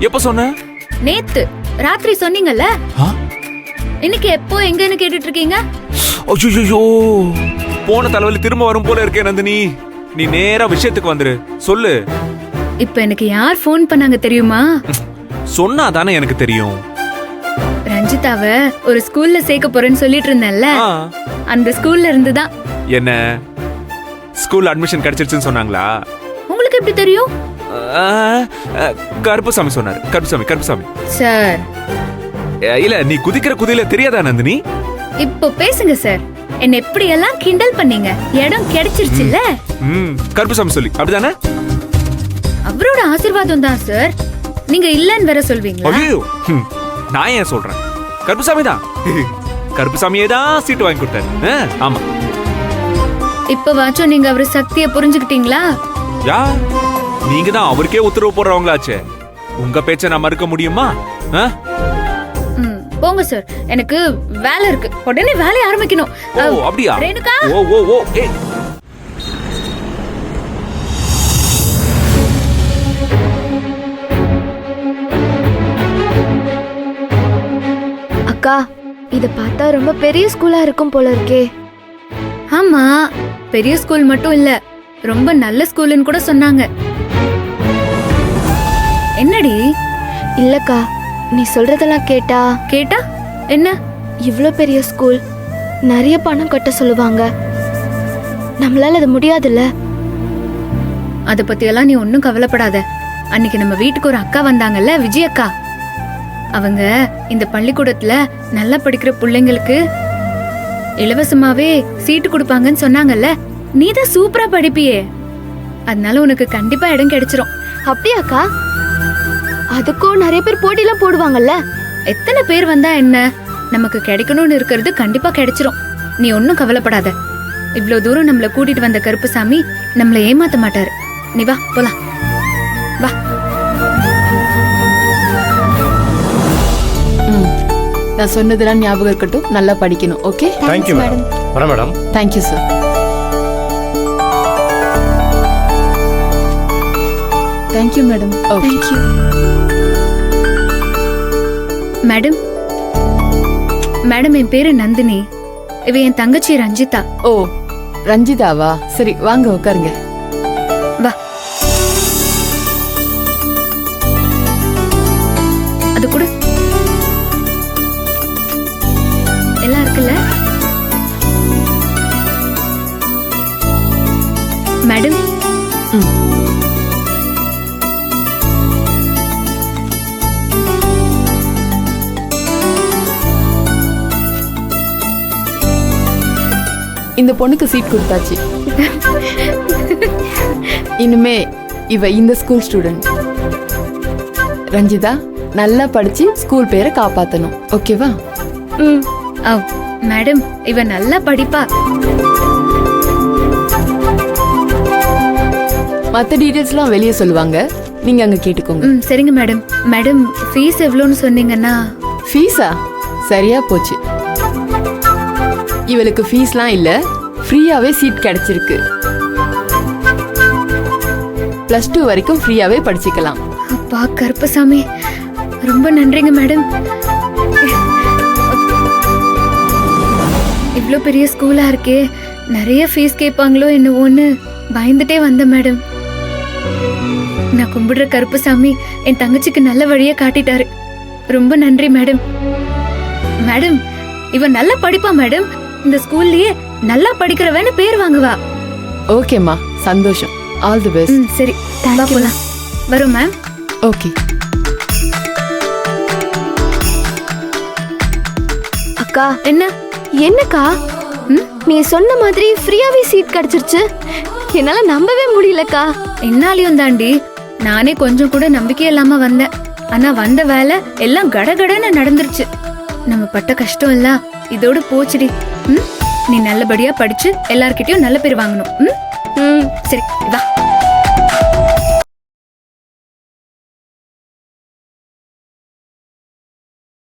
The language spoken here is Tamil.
எப்ப சொன்ன? நேத்து ராத்திரி சொன்னீங்கல்ல. இன்னைக்கு எப்போ எங்கன்னு கேட்டுட்டு இருக்கீங்க? ஐயோ, போன தலைவலி திரும்ப வரும் போல இருக்கே நந்தினி. நீ நேரா விஷயத்துக்கு வந்துரு, சொல்லு. இப்ப எனக்கு யார் ஃபோன் பண்ணாங்க தெரியுமா? சொன்னா தானே எனக்கு தெரியும். ரஞ்சிதாவ ஒரு ஸ்கூல்ல சேர்க்க போறேன்னு சொல்லிட்டு இருந்தேன்ல, அந்த ஸ்கூல்ல இருந்துதான். என்ன ஸ்கூல் அட்மிஷன் கிடைச்சிருச்சுன்னு சொன்னாங்களா? உங்களுக்கு எப்படி தெரியும்? கருப்புசாமி சொன்னாரு. கருப்புசாமி சார். இல்ல, நீ குதிக்கிற குதியில தெரியாதா நந்தினி? இப்போ பேசுங்க சார். என்ன எப்படி எல்லாம் கிண்டல் பண்ணீங்க. இடம் கிடைச்சிருச்சுல்ல. கருப்புசாமி சொல்லி அப்படிதானே? அவரோட ஆசீர்வாதம் தான் சார். நீங்க இல்லன்னு வேற சொல்வீங்களா? ஐயோ, நான் ஏன் சொல்றேன்? கருப்புசாமி தான். கருப்புசாமியே தான் சீட்டு வாங்கி கொடுத்தாரு. ஆமா. இப்ப வாச்சும் நீங்க அவரு சக்தியை புரிஞ்சுக்கிட்டீங்களா? யா, நீங்க தான் அவருக்கே உத்தரவு போடுறவங்களாச்சே. உங்க பேச்ச நான் மறுக்க முடியுமா? போங்க சார், எனக்கு வேலை இருக்கு. உடனே வேலையை ஆரம்பிக்கணும். ஓ அப்படியா? ரேணுகா. ஓ ஏய். அக்கா, இத பார்த்தா ரொம்ப பெரிய ஸ்கூலா இருக்கும் போல இருக்கே. ஆமா, பெரிய ஸ்கூல் மட்டும் இல்ல, ரொம்ப நல்ல ஸ்கூல்னு கூட சொன்னாங்க. என்னடி? இல்லக்கா, நீ சொல்றதெல்லாம் கேட்டா என்ன? இவ்ளோ பெரிய ஸ்கூல், நிறைய பணம் கட்ட சொல்லுவாங்க. நம்மளால அது முடியாதுல்ல. அத பத்தி எல்லாம் நீ ஒன்னும் கவலைப்படாத. அன்னைக்கு நம்ம வீட்டுக்கு ஒரு அக்கா வந்தாங்கல்ல, விஜய் அக்கா. அவங்க இந்த பள்ளிக்கூடத்துல நல்லா படிக்கிற பிள்ளைங்களுக்கு இலவசமாவே சீட்டு கொடுப்பாங்கன்னு சொன்னாங்கல்ல. நீ தான் சூப்பரா படிப்பியே, அதனால உனக்கு கண்டிப்பா இடம் கிடைச்சிரும். அப்படியாக்கா? அதுக்கும் நிறைய பேர் போட்டிலாம் போடுவாங்கல்ல. எத்தனை பேர் வந்தா என்ன, நமக்கு கிடைக்கணும்னு இருக்கிறது கண்டிப்பா கிடைச்சிரும். நீ ஒன்னும் கவலைப்படாத. இவ்ளோ தூரம் நம்மள கூட்டிட்டு வந்த கருப்புசாமி நம்மள ஏமாத்த மாட்டாரு. நீ வா போலாம், வா. நான் சொன்னதெல்லாம் ஞாபகம் இருக்கட்டும். நல்லா படிக்கணும். ஓகே? Thank you madam. வரேன் madam. Thank you sir. Thank you madam. Thank you madam. Madam, என் பேரு நந்தினி. இவ என் தங்கச்சி ரஞ்சிதா. ஓ, ரஞ்சிதாவா? சரி, வாங்க உட்காருங்க. வா. அது கூட எல்லாம் இருக்குல்ல மேடம்? இந்த பொண்ணுக்கு சீட் கொடுத்தாச்சு. இனிமே இவ இந்த ஸ்கூல் ஸ்டூடெண்ட். ரஞ்சிதா, நல்லா படிச்சு ஸ்கூல் பேரை காப்பாத்தணும். ஓகேவா? மேடம், இவ நல்லா படிப்பா. மத்த டீடைல்ஸ்லாம் வெளியே சொல்லுவாங்க, நீங்க அங்க கேட்டுக்கோங்க. சரிங்க மேடம். மேடம், ஃபீஸ் எவ்வளோன்னு சொன்னீங்கன்னா? ஃபீஸா? சரியா போச்சு. இவளுக்கு ஃபீஸ்லாம் இல்ல, ஃப்ரீயாவே சீட் கிடைச்சிருக்கு. +2 வரைக்கும் ஃப்ரீயாவே படிச்சுக்கலாம். அப்பா கருப்பசாமி, ரொம்ப நன்றிங்க மேடம். இவ்ளோ பெரிய ஸ்கூலா இருக்கே, நிறைய ஃபீஸ் கேட்பாங்களோ என்னவோன்னு பயந்துட்டே வந்த மேடம். நான் கும்பிடுற கருப்பசாமி என் தங்கச்சிக்கு நல்ல வழியை காட்டிட்டாரு. ரொம்ப நன்றி மேடம். மேடம், இவ நல்லா படிப்பா மேடம். இந்த ஸ்கூல்லயே நல்லா படிக்கிறவன்னு பேர் வாங்குவா. ஓகேம்மா, சந்தோஷம். All the best. சரி, போலாம். வரோம் மேம். ஓகே. அக்கா. என்னக்கா? நீ சொன்ன மாதிரி ஃப்ரீயாவே சீட் கிடைச்சிருச்சு. என்னால நம்பவே முடியலக்கா. என்னாலையும் தாண்டி. நானே கொஞ்சம் கூட நம்பிக்கை இல்லாம வந்தேன். ஆனா வந்த வேலை எல்லாம் கடகடன்னு நடந்துருச்சு. நம்ம பட்ட கஷ்டம் எல்லாம் இதோட போச்சுடி. நீ நல்லபடியா படிச்சு எல்லார்கிட்டயும் நல்ல பேர் வாங்கணும். சரி, வா.